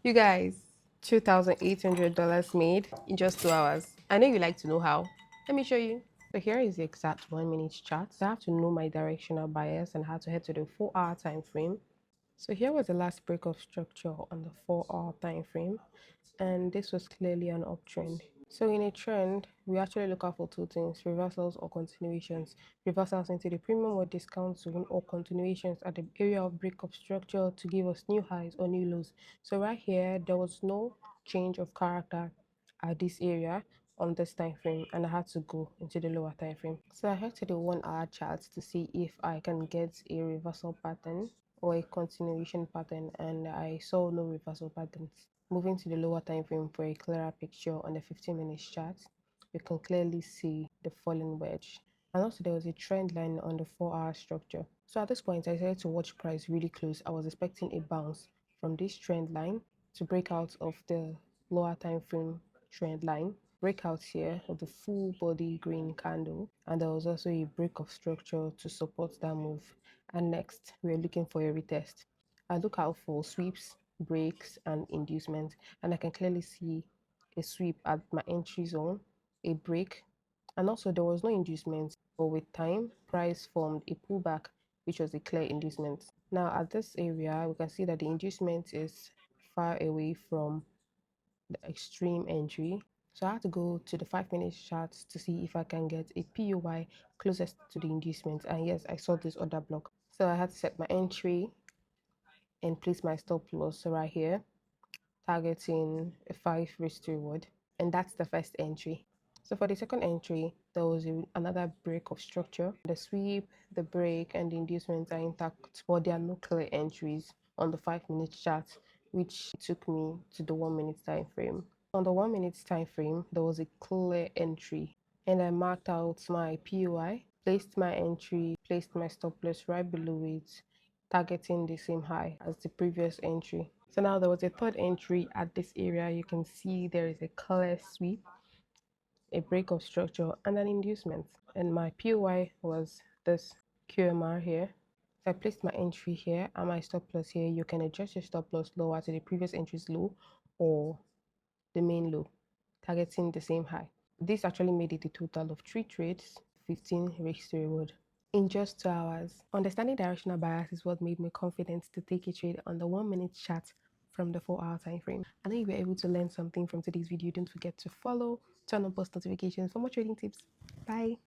You guys, $2,800 made in just 2 hours. I know you like to know how. Let me show you. So here is the exact 1 minute chart. So I have to know my directional bias and how to head to the 4 hour time frame. So here was the last break of structure on the 4 hour time frame, and this was clearly an uptrend. So in a trend, we actually look out for two things: reversals or continuations. Reversals into the premium or discount zone, or continuations at the area of break of structure to give us new highs or new lows. So right here, there was no change of character at this area on this time frame, and I had to go into the lower time frame. So I head to the 1 hour chart to see if I can get a reversal pattern or a continuation pattern, and I saw no reversal patterns. Moving to the lower time frame for a clearer picture on the 15 minutes chart, you can clearly see the falling wedge. And also there was a trend line on the 4 hour structure. So at this point, I decided to watch price really close. I was expecting a bounce from this trend line to break out of the lower time frame trend line, breakout here of the full body green candle, and there was also a break of structure to support that move. And next, we're looking for a retest. I look out for sweeps, breaks, and inducement, and I can clearly see a sweep at my entry zone, a break, and also there was no inducement, but with time, price formed a pullback, which was a clear inducement. Now at this area, we can see that the inducement is far away from the extreme entry. So I had to go to the 5 minute chart to see if I can get a POY closest to the inducement. And yes, I saw this other block. So I had to set my entry and place my stop loss right here, targeting a 5 risk to reward. And that's the first entry. So for the second entry, there was another break of structure. The sweep, the break, and the inducements are intact, but there are no clear entries on the 5 minute chart, which took me to the 1 minute time frame. On the 1 minute time frame, there was a clear entry, and I marked out my POI, placed my entry, placed my stop loss right below it, targeting the same high as the previous entry. So now there was a third entry at this area. You can see there is a clear sweep, a break of structure, and an inducement. And my POI was this QMR here. So I placed my entry here and my stop loss here. You can adjust your stop loss lower to the previous entry's low or the main low, targeting the same high. This actually made it a total of 3 trades, 15 risks to reward in just 2 hours. Understanding directional bias is what made me confident to take a trade on the 1 minute chart from the 4 hour time frame. I know you were able to learn something from today's video. Don't forget to follow, turn on post notifications for more trading tips. Bye.